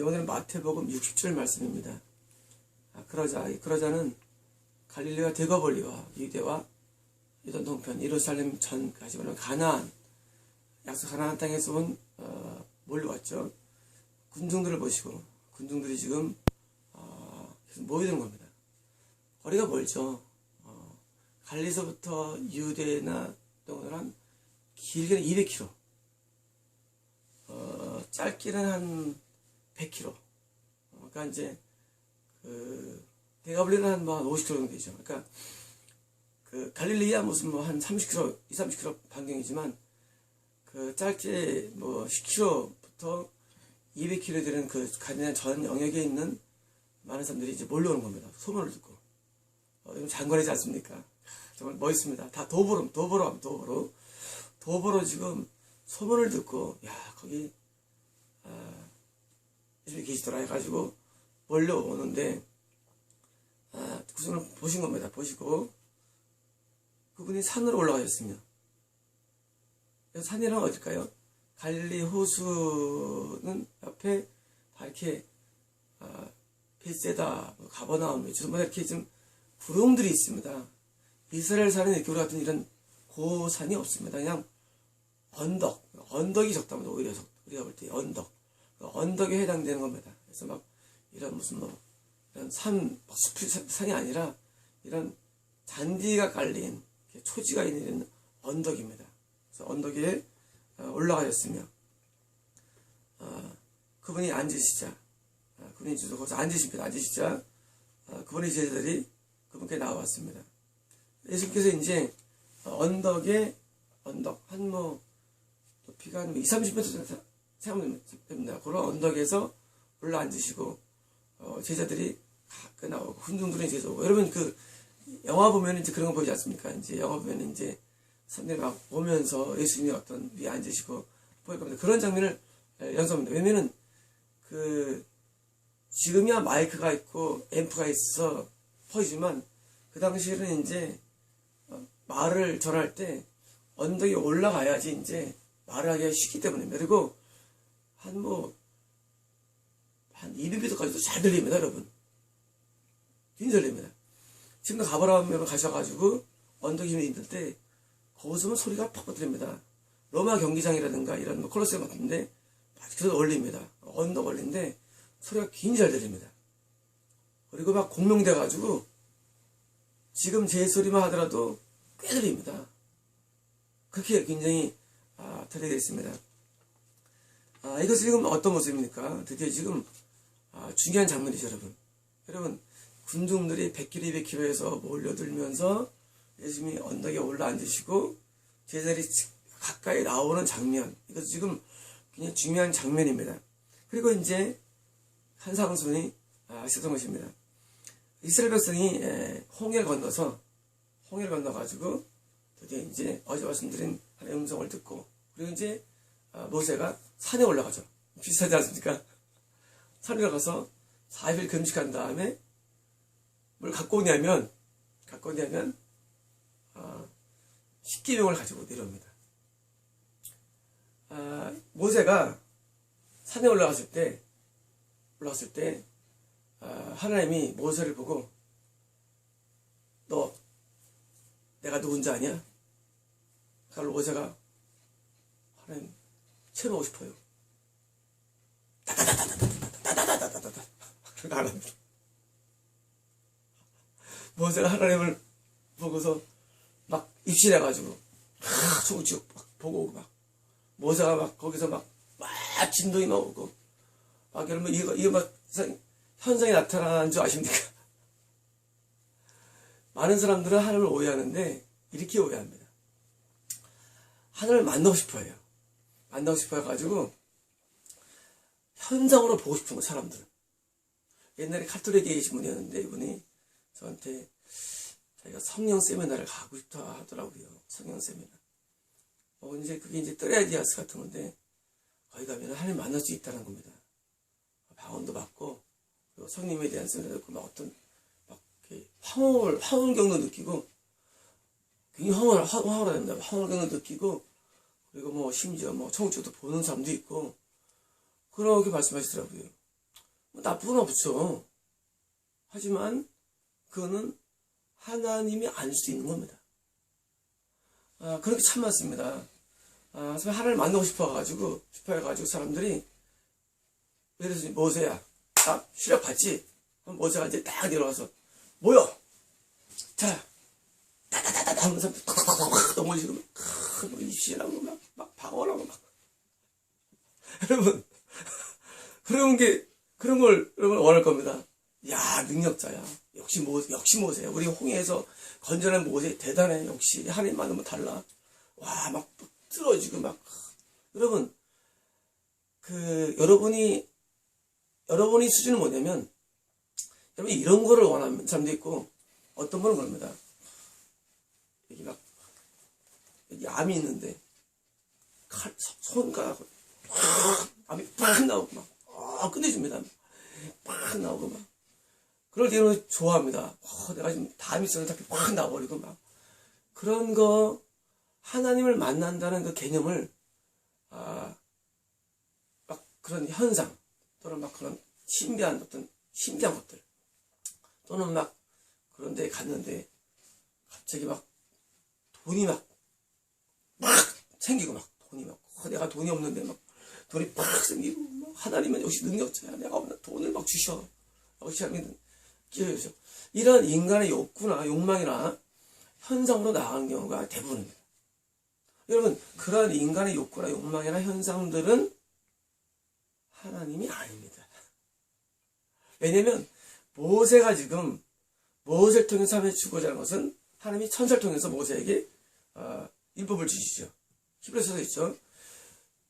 오늘은 마태복음 60절 말씀입니다. 그러자는 갈릴리와 대거벌리와 유대와 유단 동편 예루살렘 전까지 말하면 가나안, 약속 가나안 땅에서 온 몰려왔죠. 군중들을 보시고 군중들이 지금 계속 모여드는 겁니다. 거리가 멀죠. 갈릴리서부터 유대나 동을 한 길게는 200km, 짧게는 한 100km. 그러니까 이제 대가벌리는 한 50km 정도 되죠. 그러니까 갈릴리야 무슨 한 30km, 30km 반경이지만 짧게 10km부터 200km 되는 가나안 전 영역에 있는 많은 사람들이 이제 몰려오는 겁니다. 소문을 듣고. 장관이지 않습니까? 정말 멋있습니다. 다 도보로 지금 소문을 듣고, 야, 거기, 예수님이 계시더라 해가지고 몰려오는데, 그 소문을 보신 겁니다. 보시고, 그분이 산으로 올라가셨습니다. 산이란 어딜까요? 갈릴리 호수는 옆에 다 이렇게, 벳세다, 가버나움, 이렇게 좀 구름들이 있습니다. 이스라엘 산에 이렇게 우리 같은 이런 고산이 없습니다. 그냥 언덕이 적답니다. 오히려 우리가 볼 때 언덕에 해당되는 겁니다. 그래서 이런 이런 산이 아니라 이런 잔디가 깔린 초지가 있는 언덕입니다. 그래서 언덕에 올라가셨으며 그분이 앉으시자 그분이 거기서 앉으시자 그분의 제자들이 그분께 나왔습니다. 예수님께서 이제 언덕 한 높이가 한 20-30m 생각하면 됩니다. 그런 언덕에서 올라앉으시고 제자들이 가끔 나오고 군중들이 제자 오고 여러분 영화 보면 이제 그런 거 보이지 않습니까? 이제 영화 보면 이제 사람들이 막 오면서 예수님이 어떤 위에 앉으시고 보일 겁니다. 그런 장면을 연상합니다. 왜냐면은 지금이야 마이크가 있고 앰프가 있어 퍼지만 그 당시에는 이제 말을 전할 때 언덕에 올라가야지 이제 말을 하기가 쉽기 때문입니다. 그리고 한 200m까지도 잘 들립니다, 여러분. 굉장히 들립니다. 지금도 가버나움에 가셔가지고 언덕이 있는 때 거기서는 소리가 팍팍 들립니다. 로마 경기장이라든가 이런 콜로세움 같은데 그래도 올립니다. 언덕 올린데 소리가 굉장히 잘 들립니다. 그리고 막 공명돼가지고 지금 제 소리만 하더라도 꽤 들립니다. 그렇게 굉장히 들리게 있습니다. 이것은 지금 어떤 모습입니까? 드디어 지금 중요한 장면이죠, 여러분. 군중들이 100km, 200km에서 몰려들면서 예수님이 언덕에 올라앉으시고 제자들이 가까이 나오는 장면. 이것은 지금 굉장히 중요한 장면입니다. 그리고 이제 한 사건이 있었던 것입니다. 이스라엘 백성이 홍해를 건너가지고 드디어 이제 어제 말씀드린 하나님의 음성을 듣고 그리고 이제 모세가 산에 올라가죠. 비슷하지 않습니까? 산에 올라가서 40일 금식한 다음에 뭘 갖고 오냐면 십계명을 가지고 내려옵니다. 모세가 산에 올라갔을 때 하나님이 모세를 보고 너 내가 누군지 아냐? 그걸 모세가 하나님 체험하고 싶어요. 다다다다다다다다다다다다 그런 거 안 합니다. 모세가 하나님을 보고서 막 입신해가지고 소구치고 막 보고 오고 막 모세가 막 거기서 막 진동이 막 오고 막 여러분 이거 막 현상이 나타나는 줄 아십니까? 많은 사람들은 하나님을 오해하는데 이렇게 오해합니다. 하나님을 만나고 싶어해요. 만나고 싶어해가지고 현장으로 보고 싶은 거 사람들은. 옛날에 카톨릭에 계신 분이었는데 이분이 저한테 자기가 성령 세미나를 가고 싶다 하더라고요. 성령 세미나. 이제 그게 이제 뜨레디아스 같은 건데 거기 가면 하나님 만날 수 있다는 겁니다. 방언도 받고 그리고 성령에 대한 세미나 듣고 막 어떤 막 황홀경도 느끼고 굉장히 황홀합니다. 황홀경도 느끼고 그리고 심지어 천국도 보는 사람도 있고 그렇게 말씀하시더라고요. 나쁜 건 없죠. 하지만 그거는 하나님이 아닐 수 있는 겁니다. 그렇게 참 많습니다. 하나님을 만나고 싶어가지고 사람들이, 예를 들어서 모세야, 시력 봤지? 모세가 이제 딱 내려와서, 모여! 자, 따다다다 하면서 탁탁탁탁 넘어지고, 막 입시라고 막 방어라고 막. 여러분, 그런 걸 여러분 원할 겁니다. 야, 능력자야. 역시 모세야. 우리 홍해에서 건져낸 모세 대단해. 역시 하나님 만나면 달라. 와, 막 쓰러지고 막. 여러분, 여러분이 수준은 뭐냐면, 여러분 이런 거를 원하는 사람도 있고, 어떤 분은 그럽니다. 여기 암이 있는데, 손가락으로 암이 팍 나오고 막, 끝내줍니다. 팍 나오고 막. 그럴 때는 좋아합니다. 내가 지금 담이 있었는데 잡히 팍 나와버리고 막. 그런 거, 하나님을 만난다는 그 개념을, 막 그런 현상, 또는 막 그런 신비한 것들, 또는 막 그런 데 갔는데, 갑자기 막 돈이 막 생기고 막, 내가 돈이 없는데 막, 돈이 팍 생기고, 하나님은 역시 능력자야. 내가 없는 돈을 막 주셔. 역시 하나님은 끼어주셔. 이런 인간의 욕구나 욕망이나 현상으로 나가는 경우가 대부분입니다. 여러분, 그런 인간의 욕구나 욕망이나 현상들은 하나님이 아닙니다. 왜냐면 모세가 지금 모세를 통해서 하나님의 주고자 하는 것은 하나님이 천사를 통해서 모세에게 율법을 주시죠. 히브리서에 있죠.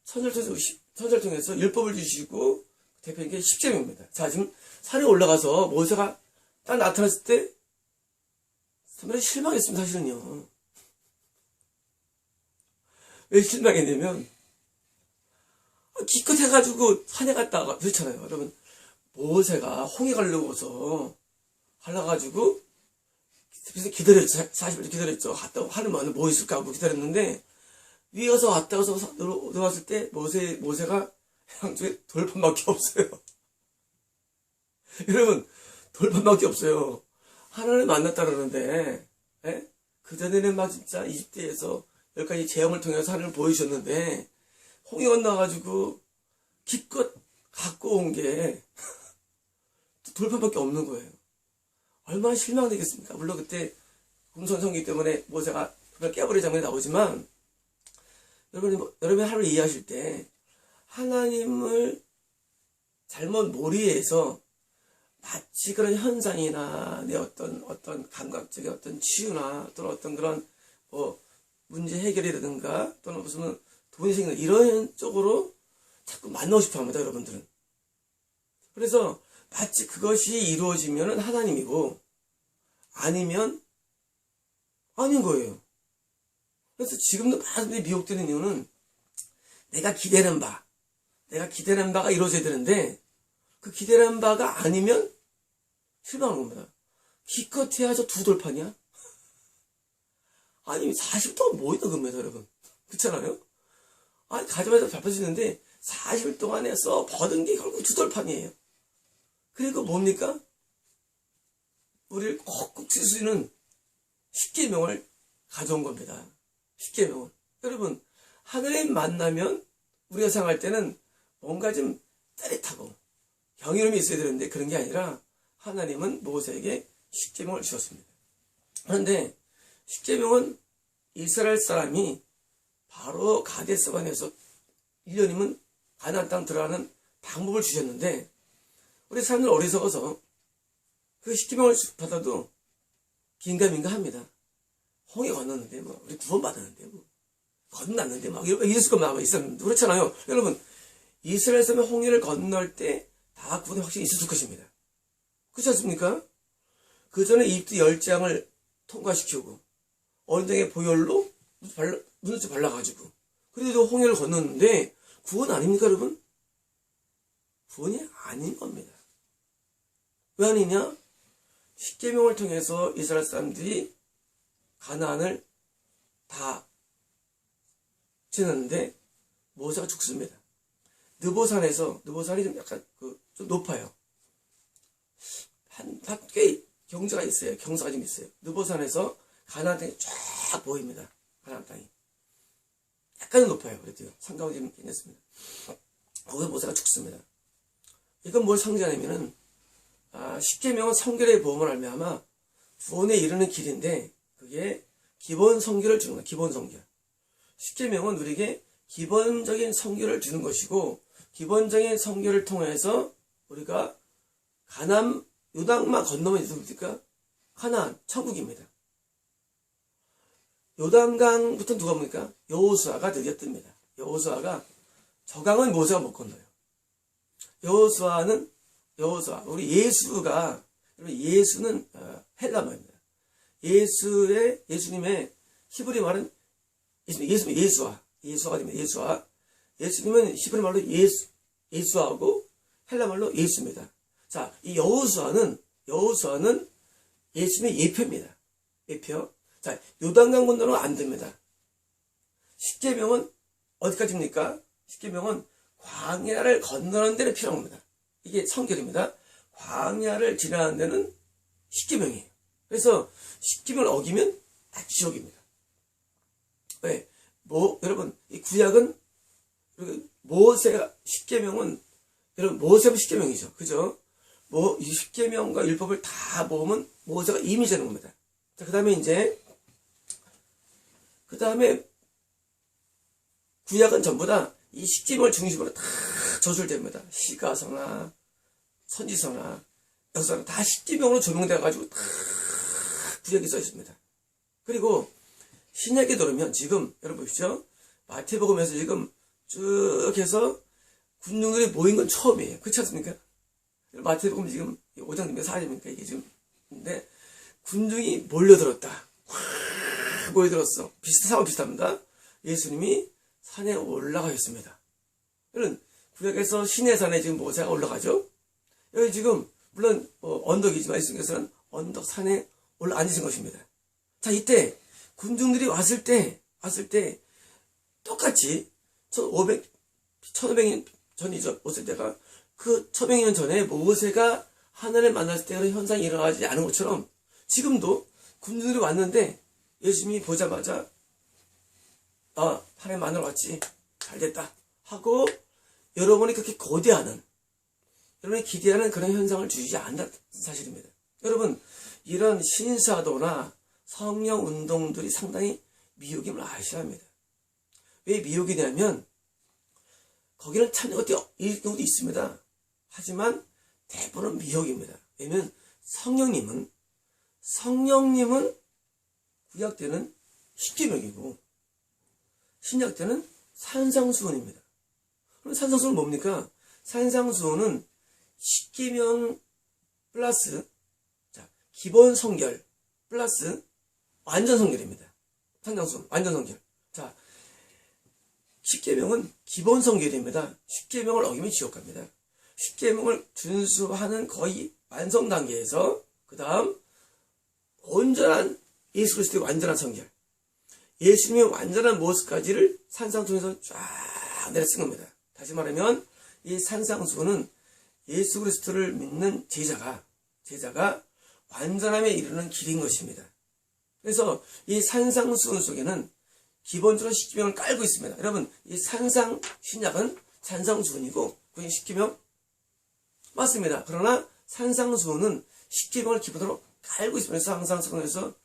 천사를 통해서 율법을 주시고 대표인 게 십계명입니다. 자, 지금 산에 올라가서 모세가 딱 나타났을 때 정말 실망했습니다. 사실은요. 왜 실망했냐면 기껏 해가지고 산에 갔다가 그렇잖아요. 여러분, 모세가 홍해 가려고서 가려가지고 그래서 기다렸죠. 40일 기다렸죠. 갔다 하면 뭐 있을까 하고 기다렸는데 위에 가서 왔다 가서 들어왔을 때 모세가 양쪽에 돌판밖에 없어요. 여러분, 돌판밖에 없어요. 하나님을 만났다 그러는데, 그전에는 막 진짜 이집트에서 10가지 재앙을 통해서 하나님을 보여주셨는데, 홍해 건너가지고 기껏 갖고 온 게 돌판밖에 없는 거예요. 얼마나 실망되겠습니까? 물론 그때 금손성기 때문에 모세가 돌을 깨버리는 장면이 나오지만, 여러분이 하나님을 이해하실 때, 하나님을 잘못 몰이해서 마치 그런 현상이나 내 어떤 감각적인 어떤 치유나 또는 어떤 그런 문제 해결이라든가 또는 무슨 돈이 생기는 이런 쪽으로 자꾸 만나고 싶어 합니다, 여러분들은. 그래서 마치 그것이 이루어지면 하나님이고 아니면 아닌 거예요. 그래서 지금도 많은 사람들이 미혹되는 이유는 내가 기대는 바가 이루어져야 되는데 그 기대는 바가 아니면 실망하는 겁니다. 기껏 해야 저 두 돌판이야? 아니 40일 동안 뭐 있다 겁니다, 여러분. 그렇잖아요? 아니 가자마자 잡혀지는데 40일 동안에 버든 게 결국 두 돌판이에요. 그리고 뭡니까? 우리를 콕콕 씻으시는 십계명을 가져온 겁니다. 십계명은. 여러분, 하나님 만나면 우리가 생각할 때는 뭔가 좀 짜릿하고 경이로움이 있어야 되는데 그런 게 아니라 하나님은 모세에게 십계명을 주셨습니다. 그런데 십계명은 이스라엘 사람이 바로 가데스반에서 1년이면 가나안 땅 들어가는 방법을 주셨는데 우리 사람들 어리석어서 그 십계명을 받아도 긴가민가합니다. 홍해 건넜는데 우리 구원받았는데 건넜는데 이랬을 겁니다. 있었는데 그렇잖아요. 여러분, 이스라엘 사람이 홍해를 건널 때 다 구원이 확실히 있었을 것입니다. 그렇지 않습니까? 그 전에 이집트 10장을 통과시키고 언쟁의 보혈로 눈을 발라가지고 그래도 홍해를 건넜는데 구원 아닙니까, 여러분? 구원이 아닌 겁니다. 왜 아니냐? 십계명을 통해서 이스라엘 사람들이 가나안을 다 지났는데 모세가 죽습니다. 느보산이 좀 약간 좀 높아요. 꽤 경사가 있어요. 경사가 좀 있어요. 느보산에서 가나안 땅이 쫙 보입니다. 가나안 땅이. 약간은 높아요. 그래도요. 산가운데 좀 괜찮습니다. 거기서 모세가 죽습니다. 이건 뭘 상징하냐면은, 십계명은 성결의 보험을 알미하마 구원에 이르는 길인데, 그게 기본 성결을 주는 거예요. 기본 성결. 십계명은 우리에게 기본적인 성결을 주는 것이고, 기본적인 성결을 통해서 우리가 가나안, 요단만 건너면 누굽니까? 가나안, 천국입니다. 요단강부터 누가 뭡니까? 여호수아가 드디어 뜹니다. 여호수아가 저강은 모세가 못 건너요. 여호수아, 우리 예수는 헬라말입니다. 예수님의 히브리 말은 예수아가 됩니다. 예수님은 히브리 말로 예수하고 헬라 말로 예수입니다. 자, 이 여호수아는 예수님의 예표입니다. 예표. 자, 요단강 건너는 안 됩니다. 십계명은 어디까지입니까? 십계명은 광야를 건너는 데는 필요한 겁니다. 이게 성결입니다. 광야를 지나는 데는 십계명이에요. 그래서 십계명을 어기면 다 지옥입니다. 왜? 여러분, 이 구약은 모세가 십계명은 여러분 모세가 십계명이죠. 그죠? 이 십계명과 율법을 다 모으면 모세가 이미 되는 겁니다. 자, 그다음에 구약은 전부 다 이 십계명을 중심으로 다 저술됩니다. 시가서나 선지서나 역사나 다 십계명으로 조명되어 가지고 다 구약이 써 있습니다. 그리고 신약에 들어오면 지금 여러분 보십시오. 마태복음에서 지금 쭉 해서 군중들이 모인 건 처음이에요. 그렇지 않습니까? 마태복음 지금 5장입니까? 4장입니까? 이게 지금. 근데 군중이 몰려들었다. 확 몰려들었어. 상황 비슷합니다. 예수님이 산에 올라가셨습니다. 여러분, 구약에서 신의 산에 지금 모세가 올라가죠? 여기 지금, 물론, 언덕이지만 예수님께서는 언덕 산에 앉으신 것입니다. 자, 이때, 군중들이 왔을 때, 똑같이, 1500년 전이죠. 왔을 때가, 그 1500년 전에 모세가 하나님을 만났을 때 그런 현상이 일어나지 않은 것처럼, 지금도 군중들이 왔는데, 예수님이 보자마자, 하나님 만나러 왔지. 잘 됐다. 하고, 여러분이 그렇게 거대하는, 여러분이 기대하는 그런 현상을 주지 않는 사실입니다. 여러분, 이런 신사도나 성령 운동들이 상당히 미혹임을 아셔야 합니다. 왜 미혹이냐면, 거기는 참 어떤 경우도 있습니다. 하지만 대부분은 미혹입니다. 왜냐면 성령님은 구약 때는 십계명이고 신약 때는 산상수훈입니다. 그럼 산상수훈은 뭡니까? 산상수훈은 십계명 플러스 기본 성결 플러스 완전 성결입니다. 산상수훈 완전 성결. 자, 십계명은 기본 성결입니다. 십계명을 어기면 지옥 갑니다. 십계명을 준수하는 거의 완성 단계에서 그 다음 온전한 예수 그리스도의 완전한 성결, 예수님의 완전한 모습까지를 산상수훈에서 쫙 내려 쓴 겁니다. 다시 말하면 이 산상수훈은 예수 그리스도를 믿는 제자가 완전함에 이르는 길인 것입니다. 그래서 이 산상수훈 속에는 기본적으로 십계명을 깔고 있습니다. 여러분, 이 신약은 산상수훈이고 그게 십계명 맞습니다. 그러나 산상수훈은 십계명을 기본으로 깔고 있습니다. 그래서 항상 성경에서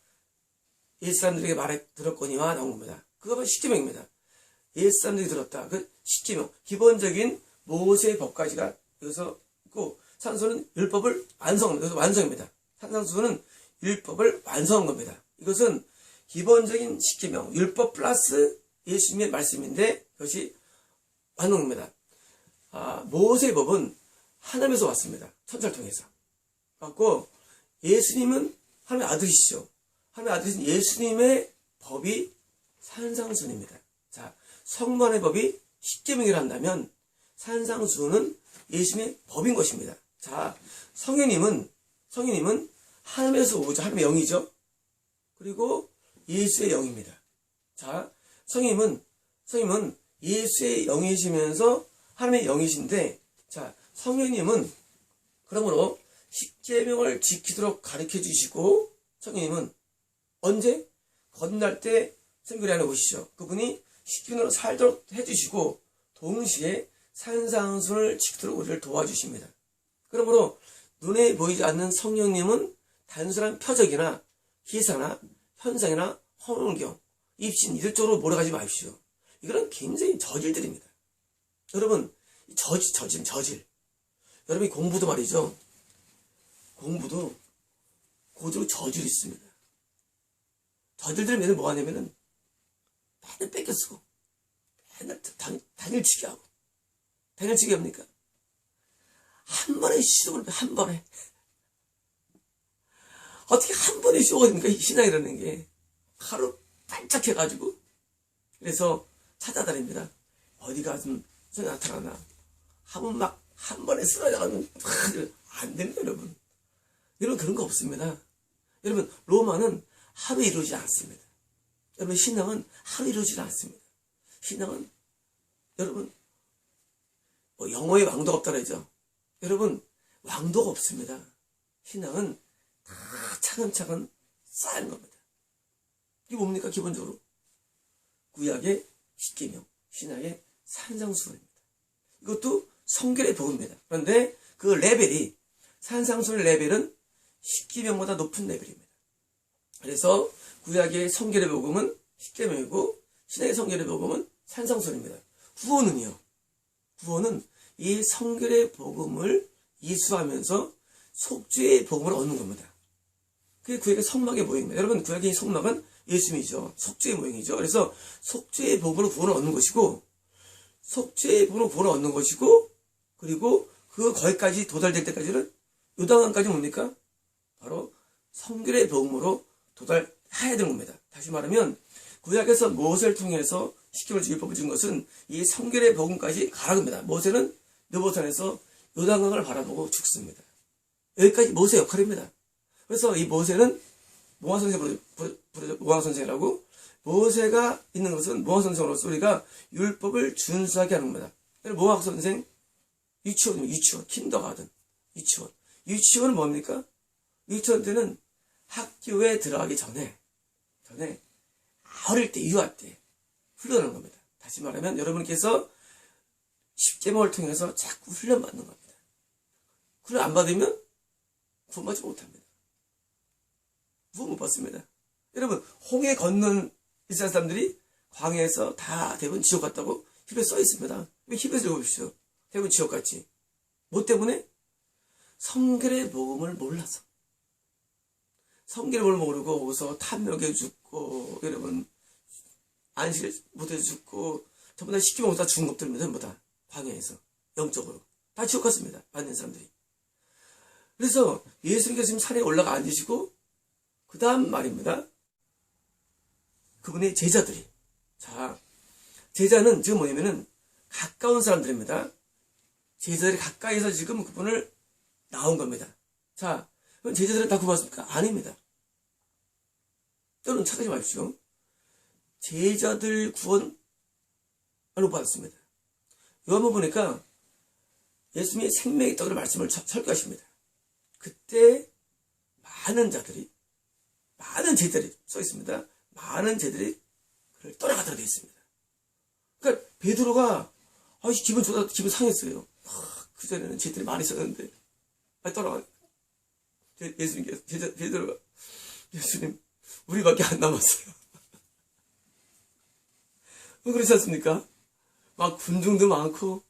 옛 사람들에게 말해 들었거니와 나온 겁니다. 그거 바로 십계명입니다. 옛 사람들이 들었다. 그 십계명 기본적인 모세의 법까지가 여기서 있고 산수는 율법을 완성합니다. 여기서 완성입니다. 산상수는 율법을 완성한 겁니다. 이것은 기본적인 십계명 율법 플러스 예수님의 말씀인데 그것이 완성입니다. 모세의 법은 하나님에서 왔습니다. 천사를 통해서 왔고 예수님은 하나님의 아들이시죠. 하나님의 아들이신 예수님의 법이 산상수훈입니다. 자, 성만의 법이 십계명이라 한다면 산상수훈은 예수님의 법인 것입니다. 자, 성령님은 하나님에서 오죠. 하나님의 영이죠. 그리고 예수의 영입니다. 자, 성령님은 예수의 영이시면서 하나님의 영이신데, 자, 성령님은 그러므로 십계명을 지키도록 가르쳐 주시고 성령님은 언제? 건날 때 생교리 안에 오시죠. 그분이 십계명으로 살도록 해주시고 동시에 산상순을 지키도록 우리를 도와주십니다. 그러므로 눈에 보이지 않는 성령님은 단순한 표적이나 기사나 현상이나 환경, 입신 이들 쪽으로 몰아가지 마십시오. 이거는 굉장히 저질들입니다. 여러분, 저질. 여러분이 공부도 말이죠. 공부도 고대로 저질이 있습니다. 저질들은 맨날 뭐 하냐면은 맨날 뺏겨 쓰고 맨날 단일치기 하고 단일치기 합니까? 한 번에 시도를 한 번에 어떻게 한 번에 쇼가 됩니까? 신앙이라는 게 하루 반짝해가지고 그래서 찾아다닙니다. 어디가 좀 나타나나 하면 막 한 번에 쓰러져가면 안 됩니다. 여러분 그런 거 없습니다. 여러분 로마는 하루 이루어지지 않습니다. 여러분 신앙은 하루 이루어지지 않습니다. 신앙은 여러분 뭐 영어에 왕도가 없다 그러죠. 여러분 왕도가 없습니다. 신앙은 다 차근차근 쌓인 겁니다. 이게 뭡니까? 기본적으로 구약의 십계명, 신약의 산상수훈입니다. 이것도 성결의 복음입니다. 그런데 그 레벨이 산상수훈의 레벨은 십계명보다 높은 레벨입니다. 그래서 구약의 성결의 복음은 십계명이고 신약의 성결의 복음은 산상수훈입니다. 구원은요. 구원은 이 성결의 복음을 이수하면서 속죄의 복음을 얻는 겁니다. 그게 구약의 성막의 모형입니다. 여러분 구약의 성막은 예수님이죠. 속죄의 모형이죠. 그래서 속죄의 복음으로 구원을 얻는 것이고 속죄의 복음으로 구원을 얻는 것이고 그리고 그 거기까지 도달될 때까지는 요단강까지 뭡니까? 바로 성결의 복음으로 도달해야 되는 겁니다. 다시 말하면 구약에서 모세를 통해서 십계명을 지킬 법을 준 것은 이 성결의 복음까지 가라는 겁니다. 모세는 느보산에서 요단강을 바라보고 죽습니다. 여기까지 모세 역할입니다. 그래서 이 모세는 모아선생 모아선생이라고 모세가 있는 것은 모아선생으로서 우리가 율법을 준수하게 하는 겁니다. 모아선생 유치원, 킨더가든, 유치원은 뭡니까? 유치원 때는 학교에 들어가기 전에 어릴 때, 유아 때 훈련하는 겁니다. 다시 말하면 여러분께서 십계명을 통해서 자꾸 훈련받는 겁니다. 훈련 안 받으면 구원받지 못합니다. 구원 못 받습니다. 여러분 홍해 건넌 이스라엘 사람들이 광야에서 다 대부분 지옥 갔다고 히브리서에 써 있습니다. 왜 히브리서 읽어보십시오. 대부분 지옥 갔지. 뭐 때문에? 성결의 복음을 몰라서. 성결의 복음을 모르고 거기서 탐욕에 죽고 여러분 안식을 못해서 죽고 전부 다 십계명 다 죽은 것들입니다. 전부 다 광야에서 영적으로 다 지옥 갔습니다. 받는 사람들이. 그래서 예수님께서 지금 산에 올라가 앉으시고 그 다음 말입니다. 그분의 제자들이. 자, 제자는 지금 뭐냐면은 가까운 사람들입니다. 제자들이 가까이서 지금 그분을 나온 겁니다. 자, 그럼 제자들은 다 구원받습니까? 아닙니다. 여러분 찾아지 마십시오. 제자들 구원 못 받았습니다. 요한번 보니까 예수님이 생명의 떡으로 말씀을 설교하십니다. 그때 많은 제자들이 써 있습니다. 많은 제자들이 그를 떠나가도록 되어 있습니다. 그러니까 베드로가 기분 상했어요. 그전에는 제자들이 많이 있었는데 떠나가. 예수님께서 베드로가 예수님 우리밖에 안 남았어요. 그렇지 않습니까? 막 군중도 많고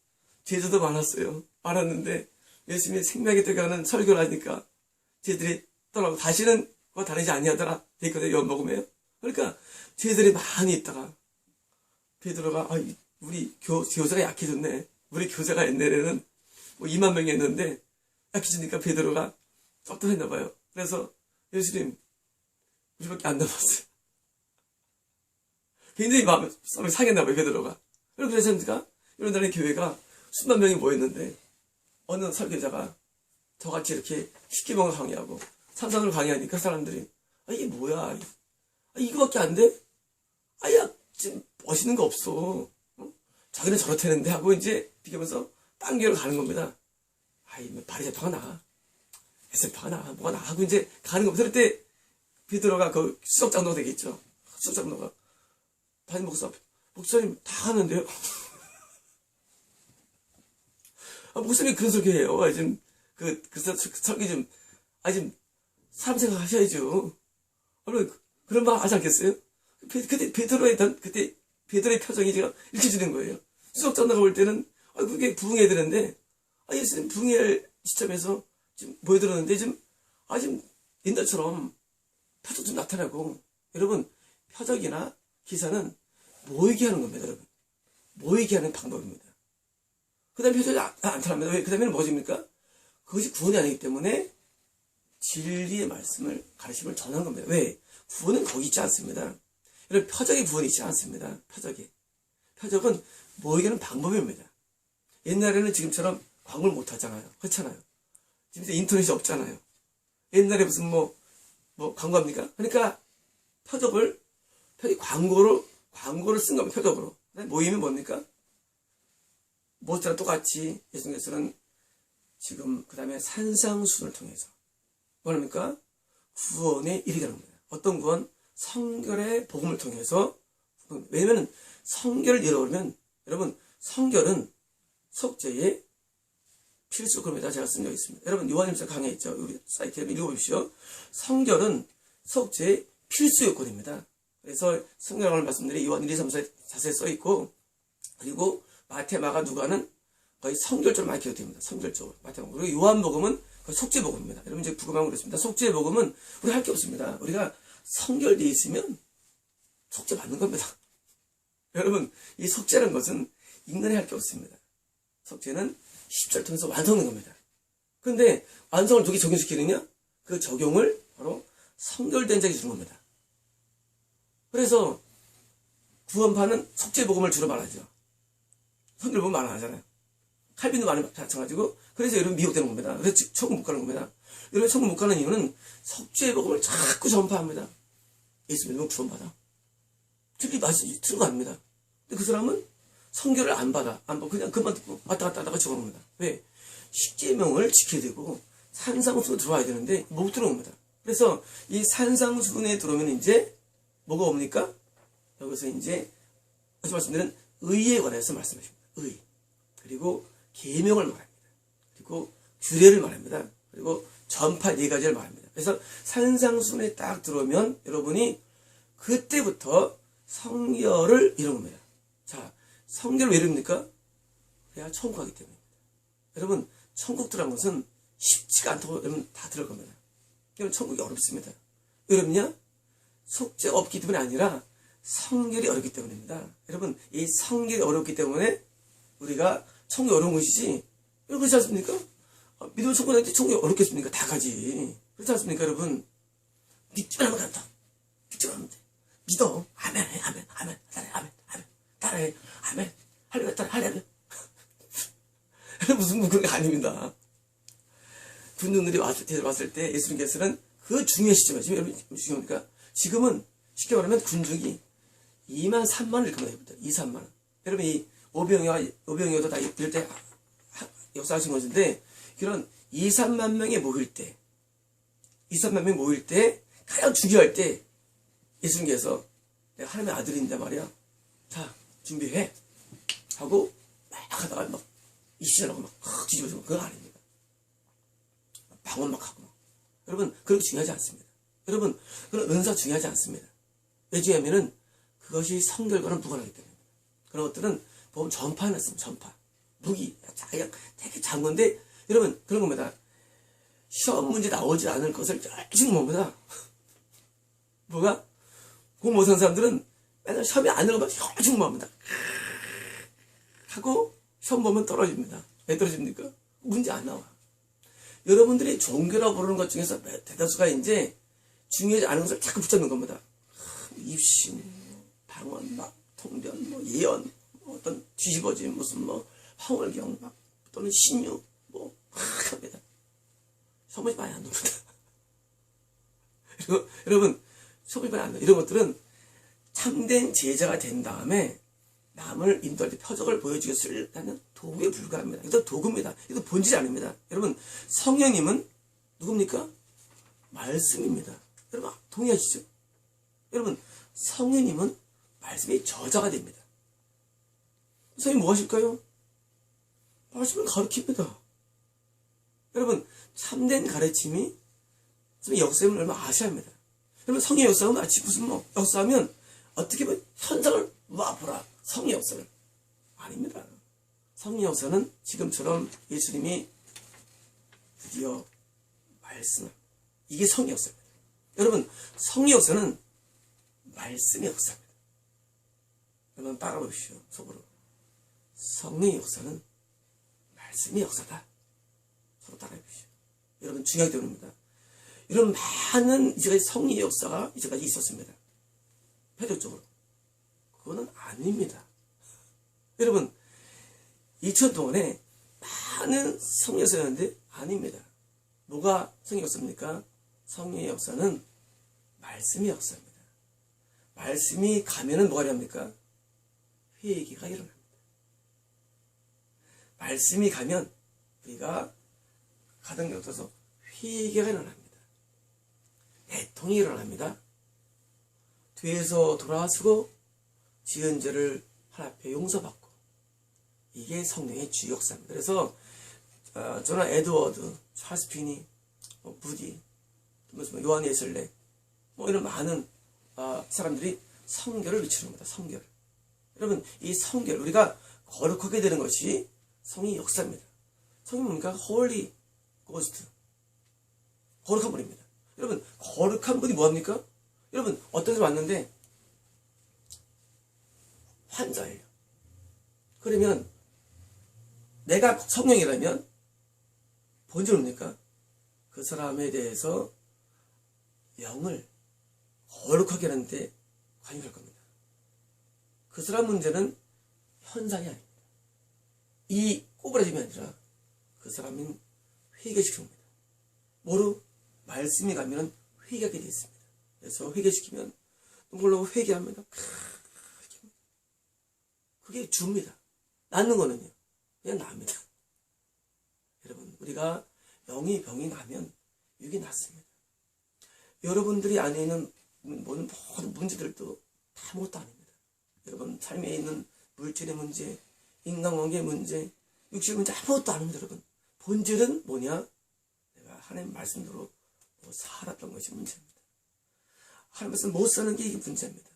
제자도 많았는데 예수님이 생명의 떡에 가는 설교를 하니까 제자들이 떠나고 다시는 그거 다르지 아니하더라 되거든요. 요한복음에요. 그러니까 제자들이 많이 있다가 베드로가 우리 교사가 약해졌네. 우리 교사가 옛날에는 뭐 2만 명이 했는데 약해지니까 베드로가 섭섭했나 봐요. 그래서 예수님 우리밖에 안 남았어요. 굉장히 마음이 상했나 봐요. 베드로가. 그래서 이런 날의 교회가 수만 명이 모였는데 어느 설교자가 저같이 이렇게 십계명을 강의하고 산상을 강의하니까 사람들이 이게 뭐야? 이거밖에 안 돼? 지금 멋있는 거 없어. 자기는 저렇다는데 하고 이제 비교하면서 딴 교회로 가는 겁니다. 바리새파가 나가. SF가 나, 뭐가 나 하고 이제 가는 겁니다. 그럴 때 베드로가 그 수석장로가 되겠죠. 수석장로가 담임 목사님 다 하는데요. 목사님 그런 소리 해요. 지금 설계 좀 좀 사람 생각하셔야죠. 그런 말 하지 않겠어요? 그때 베드로의 표정이 제가 읽혀지는 거예요. 수석장로가 올 때는 그게 부흥해야 되는데 예수님 부흥할 시점에서 지금 보여드렸는데 지금 옛날처럼 표적 좀 나타나고, 여러분 표적이나 기사는 모이게 하는 겁니다. 여러분 모이게 하는 방법입니다. 그 다음에 표적이 안 나타납니다. 왜? 그 다음에는 뭐집니까? 그것이 구원이 아니기 때문에 진리의 말씀을 가르침을 전하는 겁니다. 왜? 구원은 거기 있지 않습니다. 여러분 표적에 구원이 있지 않습니다. 표적은 모이게 하는 방법입니다. 옛날에는 지금처럼 광고를 못 하잖아요. 그렇잖아요. 지금 인터넷이 없잖아요. 옛날에 무슨 뭐 광고합니까? 그러니까 광고를 쓴 겁니다. 표적으로. 모이면 뭡니까? 모처럼 똑같이 예수님께서는 지금 그 다음에 산상수훈을 통해서 뭐합니까? 구원에 이르게 하는 겁니다. 어떤 구원? 성결의 복음을 통해서. 왜냐면 성결을 잃어버리면, 여러분 성결은 속죄의 필수 요건입니다. 제가 쓴 적이 있습니다. 여러분 요한일서 강의에 있죠. 우리 사이트에 읽어보십시오. 성결은 속죄의 필수 요건입니다. 그래서 성경을 말씀드린 요한 1, 2, 3, 4에 자세히 써있고, 그리고 마태, 마가, 누가는 거의 성결적으로 많이 기록됩니다. 성결적으로. 마태복음. 그리고 요한복음은 거의 속죄복음입니다. 여러분 이제 부검하고 그렇습니다. 속죄복음은 우리 할 게 없습니다. 우리가 성결되어 있으면 속죄 받는 겁니다. 여러분 이 속죄라는 것은 인간이 할 게 없습니다. 속죄는 십자를 통해서 완성하는 겁니다. 그런데 완성을 누가 적용시키느냐? 그 적용을 바로 성결된 자에게 주는 겁니다. 그래서 구원파는 속죄복음을 주로 말하죠. 성결복음 말 안 하잖아요. 칼빈도 많이 마찬가지고. 그래서 여러분 미혹되는 겁니다. 그래서 천국 못 가는 겁니다. 여러분 천국 못 가는 이유는 속죄복음을 자꾸 전파합니다. 예수 믿으면 구원받아. 틀린 거 아닙니다. 근데 그 사람은 성결을 안 받아. 그냥 그만 듣고 왔다 갔다 하다가 적어놓습니다. 왜? 십계명을 지켜야 되고 산상수훈에 들어와야 되는데 못 들어옵니다. 그래서 이 산상수훈에 들어오면 이제 뭐가 옵니까? 여기서 이제 어제 말씀드린 의에 관해서 말씀하십니다. 의. 그리고 계명을 말합니다. 그리고 규례를 말합니다. 그리고 전파 4가지를 말합니다. 그래서 산상수훈에 딱 들어오면 여러분이 그때부터 성결을 이룬 겁니다. 자, 성결을 왜 이룹니까? 그래야 천국 가기 때문입니다. 여러분 천국 들어간 것은 쉽지가 않다고 여러분 다 들을 겁니다. 여러분 천국이 어렵습니다. 왜 어렵냐? 속죄가 없기 때문이 아니라 성결이 어렵기 때문입니다. 여러분 이 성결이 어렵기 때문에 우리가 천국이 어려운 것이지, 그렇지 않습니까? 믿으면 천국 가는데 천국이 어렵겠습니까? 다 가지. 그렇지 않습니까 여러분? 믿지만 하면 간다. 믿지만 하면 돼. 믿어. 아멘, 아멘, 아멘, 따라해, 아멘, 아멘, 따라해, 아멘, 할렐루야, 따라해, 할렐루야. 무슨 그런 게 아닙니다. 군중들이 왔을 때 예수님께서는 그 중요한 시점에, 지금 여러분 중요합니까? 지금은 쉽게 말하면 군중이 2만 3만을 이렇게 해봅니다. 2, 3만. 여러분 이 오병이어도 다 이럴 때 역사하신 것인데, 그런 2, 3만 명이 모일 때, 2, 3만 명이 모일 때, 가장 중요할 때 예수님께서 내가 하나님의 아들인데 말이야. 자, 준비해. 하고 막 하다가 막 이시전하고 막 뒤집어지고 그건 아닙니다. 방언 막 하고 막. 여러분 그런 게 중요하지 않습니다. 여러분 그런 은사 중요하지 않습니다. 왜 중요하면은 그것이 성결과는 무관하기 때문입니다. 그런 것들은 보면 전파는 씁니다. 전파. 무기. 되게 작은 건데 여러분 그런 겁니다. 시험 문제 나오지 않을 것을 열심히 봅니다. 뭐가? 공부 못하는 사람들은 맨날 시험이 안 들어가면 열심히 봅니다. 하고 시험 보면 떨어집니다. 왜 떨어집니까? 문제 안 나와. 여러분들이 종교라고 부르는 것 중에서 대다수가 이제 중요하지 않은 것을 자꾸 붙잡는 겁니다. 입신, 방언, 막 통변, 뭐 예언, 어떤 뒤집어진 무슨 뭐 황홀경, 막 또는 신유, 뭐 합니다. 시험이 많이 안 옵니다. 그리고 여러분 시험이 많이 안 옵니다. 이런 것들은 참된 제자가 된 다음에 남을 인도할 때 표적을 보여주겠다는 도구에 불과합니다. 이것도 도구입니다. 이것도 본질이 아닙니다. 여러분 성령님은 누굽니까? 말씀입니다. 여러분 동의하시죠? 여러분 성령님은 말씀의 저자가 됩니다. 성령님 뭐 하실까요? 말씀을 가르칩니다. 여러분 참된 가르침이 역사임을 얼마나 아셔야 합니다. 여러분 성의 역사는 마치 무슨 역사하면 어떻게 보면 현상을 와보라 성의 역사를 아닙니다. 성의 역사는 지금처럼 예수님이 드디어 말씀 이게 성의 역사입니다. 여러분 성의 역사는 말씀의 역사입니다. 여러분 따라보십시오. 속으로 성의 역사는 말씀의 역사다. 서로 따라해보십시오. 여러분 중요하게 되옵니다. 이런 많은 이제까지 성리의 역사가 이제까지 있었습니다. 패적적으로. 그거는 아닙니다. 여러분 2000 동안에 많은 성리 역사였는데 아닙니다. 뭐가 성리 역사입니까? 성리의 역사는 말씀의 역사입니다. 말씀이 가면은 뭐가 일어납니까? 회개가 일어납니다. 말씀이 가면 우리가 가정에 없어서 회개가 일어납니다. 애통이 일어납니다. 뒤에서 돌아서고 지은 죄를 하나님 앞에 용서받고 이게 성령의 주요 역사입니다. 그래서 조나 에드워드, 찰스 피니, 부디, 요한 예슬레 이런 많은 사람들이 성결을 외치는 겁니다. 성결. 여러분 이 성결 우리가 거룩하게 되는 것이 성의 역사입니다. 성이 뭡니까? 홀리 고스트. 거룩한 분입니다. 여러분 거룩한 분이 뭐합니까? 여러분 어떤 사람 왔는데 환자예요. 그러면 내가 성령이라면 본질은 뭡니까? 그 사람에 대해서 영을 거룩하게 하는데 관여를 할 겁니다. 그 사람 문제는 현상이 아닙니다. 이 꼬부라짐이 아니라 그 사람은 회개시키는 겁니다. 뭐로? 말씀이 가면 회개하게 되어 있습니다. 그래서 회개시키면 눈물로 회개합니다. 그게 줍니다. 낫는 거는요. 그냥 납니다. 여러분 우리가 영이 병이 나면 육이 낫습니다. 여러분들이 안에 있는 모든 문제들도 다 아무것도 아닙니다. 여러분 삶에 있는 물질의 문제, 인간관계의 문제, 육신의 문제 아무것도 아닙니다. 여러분 본질은 뭐냐? 내가 하나님 말씀대로 살았던 것이 문제입니다. 하나님 말씀 못 사는 게 이게 문제입니다.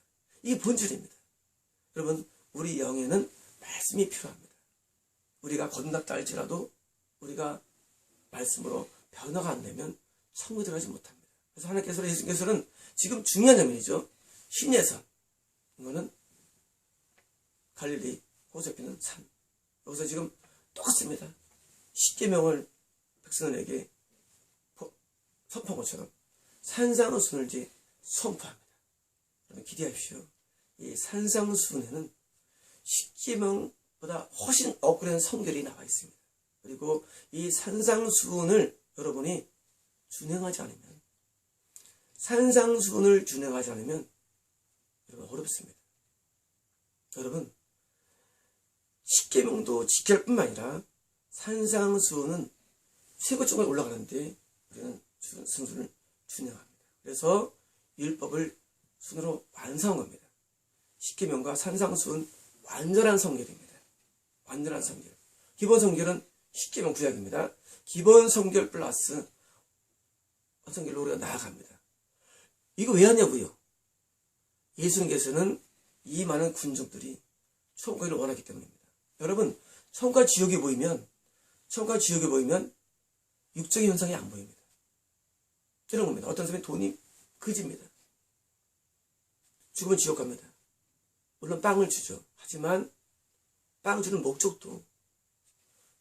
이게 본질입니다. 여러분 우리 영에는 말씀이 필요합니다. 우리가 건넜다 할지라도 우리가 말씀으로 변화가 안 되면 천국에 들어가지 못합니다. 그래서 하나님께서 예수님께서는 지금 중요한 장면이죠. 신예산 이거는 갈릴리 호세피는 산. 여기서 지금 똑같습니다. 십계명을 백성들에게 선포한 것처럼 산상수훈을 선포합니다. 여러분 기대하십시오. 이 산상수훈에는 십계명보다 훨씬 업그레이드된 성결이 나와 있습니다. 그리고 이 산상수훈을 여러분이 준행하지 않으면 여러분 어렵습니다. 여러분 십계명도 지켜야 할 뿐만 아니라 산상수훈은 최고점에 올라가는데 우리는 순수를 준행합니다. 그래서 율법을 순으로 완성한 겁니다. 십계명과 산상수훈 완전한 성결입니다. 완전한 성결. 기본 성결은 십계명 구약입니다. 기본 성결 플러스 성결로 우리가 나아갑니다. 이거 왜 하냐고요? 예수님께서는 이 많은 군중들이 천국을 원하기 때문입니다. 여러분 천국과 지옥이 보이면 육적인 현상이 안 보입니다. 이런 겁니다. 어떤 사람이 돈이 그집니다. 죽으면 지옥 갑니다. 물론 빵을 주죠. 하지만 빵 주는 목적도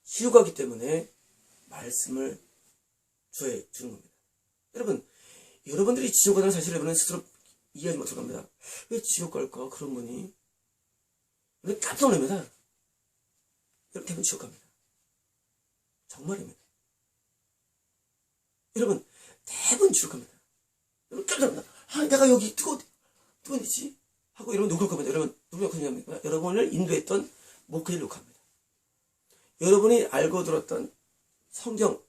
지옥 가기 때문에 말씀을 주는 겁니다. 여러분 여러분들이 지옥 가는 사실을 여러분은 스스로 이해하지 못할 겁니다. 왜 지옥 갈까? 그런 분이 여러분 깜짝 놀랍니다. 여러분 대부분 지옥 갑니다. 정말입니다. 여러분 대부분 지옥 갑니다. 여러분 깜짝 놀랍니다. 내가 여기 누구지? 하고 여러분 누굴 겁니다. 여러분 누굴 욕하냐면 여러분을 인도했던 목회를 욕합니다. 여러분이 알고 들었던 성경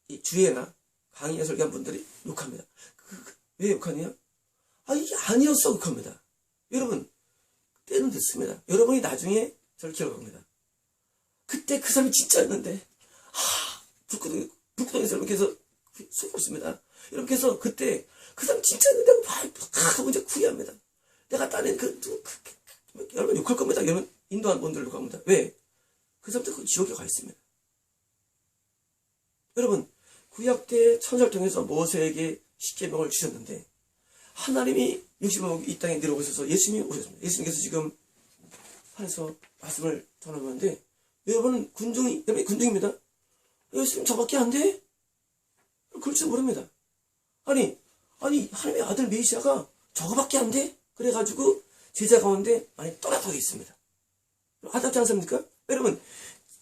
이 주예나 강의 설교한 분들이 욕합니다. 왜 욕하냐? 이게 아니었어 욕합니다. 여러분 때는 됐습니다. 여러분이 나중에 저를 기억합니다. 그때 그 사람이 진짜였는데 북구동에서 이렇게 해서 속였습니다. 이렇게 해서 그때 그 사람 진짜였는데 하고 이제 후회합니다. 내가 따낸 여러분 욕할 겁니다. 여러분 인도한 분들 욕합니다. 왜? 그 사람들 그 지옥에 가 있습니다. 여러분 구약 때 천사를 통해서 모세에게 십계명을 주셨는데 하나님이 60억 이 땅에 내려오셔서 예수님이 오셨습니다. 예수님께서 지금 하늘에서 말씀을 전하는데 여러분은 군중입니다. 예수님 저밖에 안 돼? 그럴 줄 모릅니다. 아니 하나님의 아들 메시아가 저거밖에 안 돼? 그래가지고 제자 가운데 많이 떠나가고 있습니다. 안타깝지 않습니까? 여러분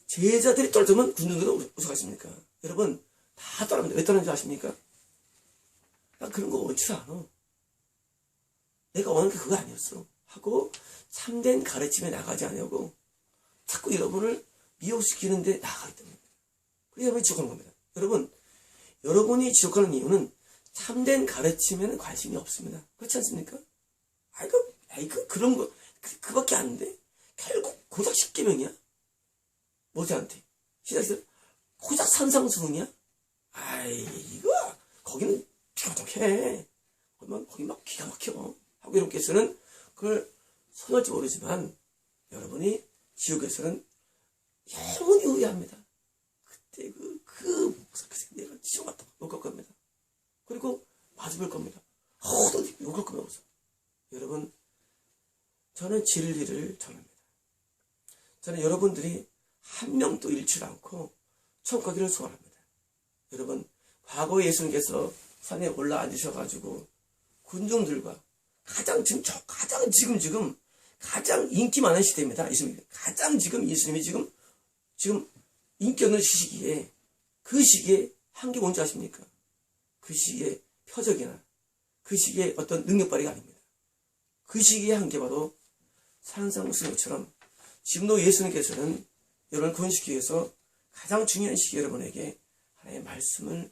제자들이 떨어지면 군중들도 어떡하십니까? 여러분 다 떠납니다. 왜 떠나는지 아십니까? 나 그런 거 원치 않아. 내가 원하는 게 그거 아니었어. 하고 참된 가르침에 나가지 않냐고 자꾸 여러분을 미혹시키는데 나가기 때문에. 그래서 여러분이 지옥하는 겁니다. 여러분이 지옥하는 이유는 참된 가르침에는 관심이 없습니다. 그렇지 않습니까? 그런 거 그밖에 안 돼. 결국 고작 10계명이야. 모세한테 신학생 고작 산상수훈이야. 이거 거기는 기가 막혀. 거기 막 기가 막혀. 하고 여러분께서는 그걸 선할지 모르지만 여러분이 지옥에서는 영원히 후회합니다. 그때 내가 지옥 갔다 욕할 겁니다. 그리고 마주볼 겁니다. 너 욕할 겁니다. 여러분 저는 진리를 전합니다. 저는 여러분들이 한 명도 잃지 않고 천국 가기를 소원합니다. 여러분 과거에 예수님께서 산에 올라 앉으셔가지고 군중들과 가장 인기 많은 시대입니다. 예수님이 지금 인기 없는 시기에 그 시기에 한 게 뭔지 아십니까? 그 시기에 표적이나 그 시기에 어떤 능력 발휘가 아닙니다. 그 시기에 한 게 바로 산상수훈처럼 지금도 예수님께서는 여러분을 구원시키기 위해서 가장 중요한 시기에 여러분에게 하나님의 말씀을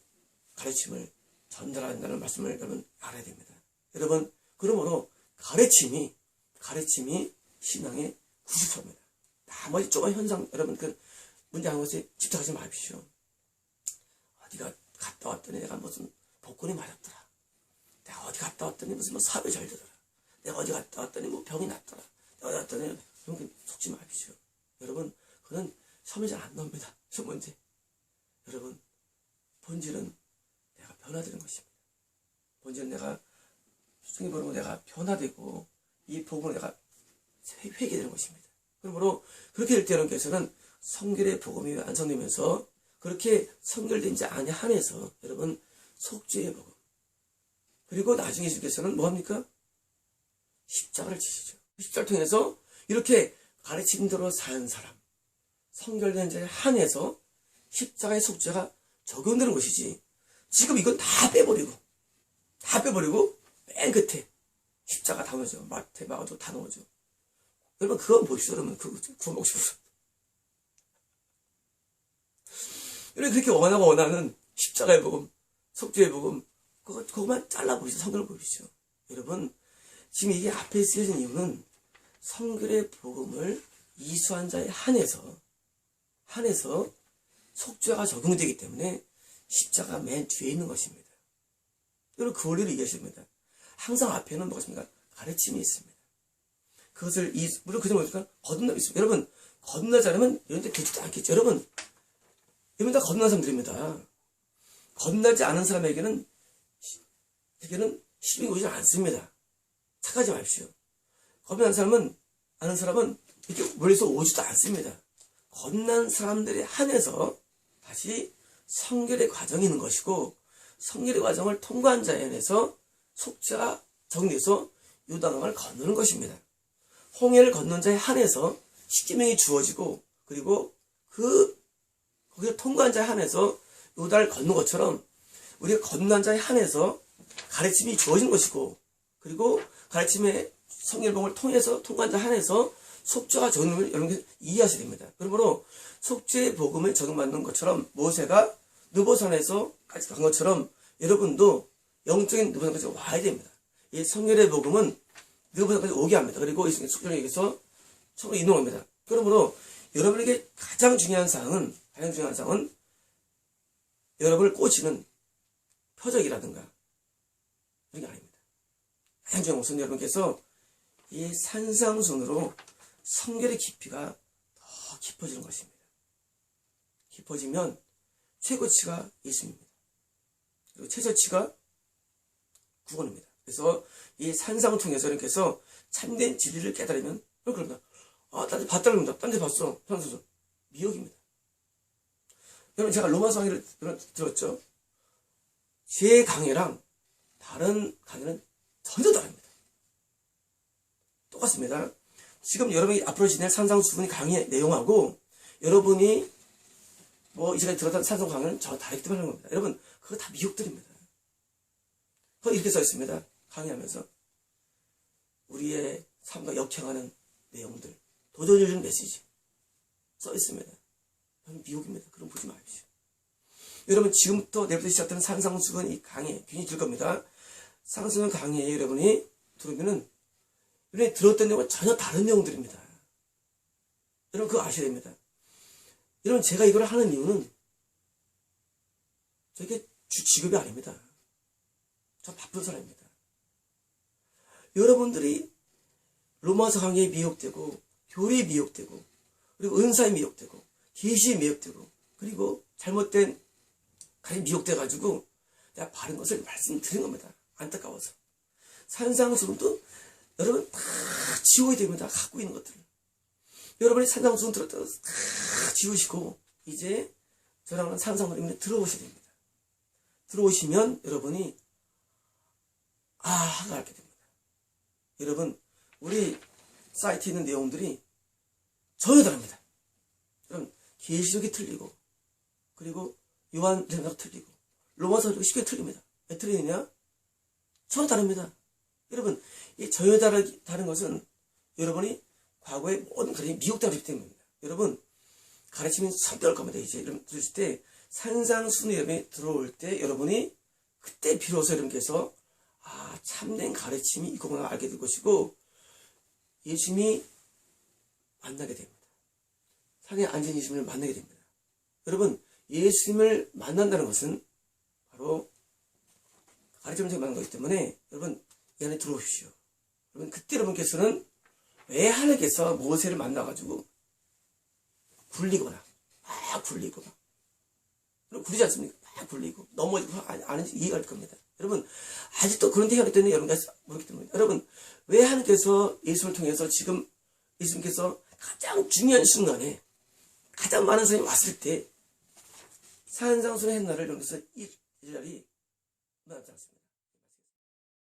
가르침을 전달한다는 말씀을 여러분 알아야 됩니다. 여러분 그러므로 가르침이 신앙의 90%입니다. 나머지 조금 현상 여러분 그 문제 한 것에 집착하지 마십시오. 어디가 갔다 왔더니 내가 무슨 복권이 맞았더라. 내가 어디 갔다 왔더니 무슨 사업이 잘 되더라. 내가 어디 갔다 왔더니 병이 났더라. 내가 어디 갔더니 여러분 속지 마십시오. 여러분 그건 섬이 잘 안 나옵니다. 첫 번째 여러분 본질은 내가 변화되는 것입니다. 본질은 내가 성경 보는 내가 변화되고 이 복음을 내가 회개되는 것입니다. 그러므로 그렇게 될 때 여러분께서는 성결의 복음이 완성되면서 그렇게 성결되지 않냐 한해서 여러분 속죄의 복음 그리고 나중에 예수께서는 뭐합니까? 십자가를 지시죠. 십자가를 통해서 이렇게 가르침대로 사는 사람 성결된 자에 한해서 십자가의 속죄가 적용되는 것이지 지금 이건 다 빼버리고 맨 끝에 십자가 다 넣어줘. 마태, 마가도 다 넣어줘. 여러분 그건 보십시오. 여러분 그거 구원 보십시오. 여러분 그렇게 원하는 십자가의 복음, 속죄의 복음 그것만 잘라보시죠. 성경을 보십시오. 여러분 지금 이게 앞에 쓰여진 이유는 성결의 복음을 이수한 자에 한해서 속죄가 적용되기 때문에 십자가 맨 뒤에 있는 것입니다. 여러분 그 원리를 이해하셔야 됩니다. 항상 앞에는 뭐가 있습니까? 가르침이 있습니다. 그것을 물론 그저 뭐니까 거듭남이 있습니다. 여러분 거듭나지 않으면 이런 데 되지도 않겠죠. 여러분 다 거듭난 사람들입니다. 거듭나지 않은 사람에게는 시험이 오지 않습니다. 착하지 마십시오. 거듭난 아는 사람은 이렇게 멀리서 오지도 않습니다. 거듭난 사람들에 한해서 다시 성결의 과정이 있는 것이고 성결의 과정을 통과한 자에 한해서 속죄가 적용돼서 요단강을 건너는 것입니다. 홍해를 건넌 자에 한해서 십계명이 주어지고 그리고 거기를 통과한 자에 한해서 요단을 건넌 것처럼 우리가 건넌 자에 한해서 가르침이 주어진 것이고 그리고 가르침의 성결봉을 통해서 통과한 자에 한해서 속죄가 적용을 여러분께서 이해하셔야 됩니다. 그러므로 속죄의 복음을 적용받는 것처럼 모세가 느보산에서까지 간 것처럼 여러분도 영적인 느보산까지 와야 됩니다. 이 성결의 복음은 느보산까지 오게 합니다. 그리고 이 속전에게서 처음으로 이동합니다. 그러므로 여러분에게 가장 중요한 사항은 여러분을 꽂히는 표적이라든가 그런 게 아닙니다. 가장 중요한 것은 여러분께서 이 산상순으로 성결의 깊이가 더 깊어지는 것입니다. 깊어지면 최고치가 예수입니다. 그리고 최저치가 구원입니다. 그래서 이 산상을 통해서 여러분께서 참된 진리를 깨달으면 그럽니다. 딴 데 봤다 그럽니다. 딴 데 봤어. 산상순. 미혹입니다. 여러분 제가 로마서 강의를 들었죠. 제 강의랑 다른 강의는 전혀 다릅니다. 똑같습니다. 지금 여러분이 앞으로 지낼 산상수훈 강의의 내용하고 여러분이 이 시간에 들었던 산상 강의는 전혀 다르기 때문에 하는 겁니다. 여러분 그거 다 미혹들입니다. 이렇게 써 있습니다. 강의하면서 우리의 삶과 역행하는 내용들 도전해주는 메시지 써 있습니다. 미혹입니다. 그럼 보지 마십시오. 여러분 지금부터 내일부터 시작되는 산상수훈 이 강의 굉장히 들 겁니다. 산상수훈 강의에 여러분이 들으면은 여러분이 들었던 내용과 전혀 다른 내용들입니다. 여러분 그거 아셔야 됩니다. 여러분 제가 이걸 하는 이유는 저게 주 직업이 아닙니다. 저 바쁜 사람입니다. 여러분들이 로마서 강의에 미혹되고 교리에 미혹되고 그리고 은사에 미혹되고 계시에 미혹되고 그리고 잘못된 가령 미혹돼가지고 내가 바른 것을 말씀드린 겁니다. 안타까워서. 산상수훈도 여러분 다 지워야 됩니다. 갖고 있는 것들을. 여러분이 산상수훈 들었다고 다 지우시고 이제 저랑 산상수훈에 들어오셔야 됩니다. 들어오시면 여러분이 하고 알게 됩니다. 여러분 우리 사이트에 있는 내용들이 전혀 다릅니다. 여러분 계시록이 틀리고 그리고 요한전서가 틀리고 로마서도 쉽게 틀립니다. 왜 틀리느냐? 전혀 다릅니다. 여러분 이 전혀 다른 것은 여러분이 과거에 모든 가르침이 미혹되기 때문입니다. 여러분 가르침이 선별할 겁니다. 이제 여러분 들으실 때 산상수훈 여러분이 들어올 때 여러분이 그때 비로소 여러분께서 참된 가르침이 이거구나 알게 될 것이고 예수님이 만나게 됩니다. 상에 앉은 예수님을 만나게 됩니다. 여러분 예수님을 만난다는 것은 바로 가르침을 만난 거기 때문에 여러분 이 안에 들어오십시오. 여러분 그때 여러분께서는 왜 하나님께서 모세를 만나가지고 굴리거나 막 굴리고 막 굴리지 않습니까? 막 굴리고 넘어지고 아는지 이해가 될 겁니다. 여러분 아직도 그런 대화가 때문에 여러분께서 모르기 때문에 여러분 왜 하나님께서 예수를 통해서 지금 예수님께서 가장 중요한 순간에 가장 많은 사람이 왔을 때 산상수훈의 날을 여러분께서 이 자리 만나지 않습니다.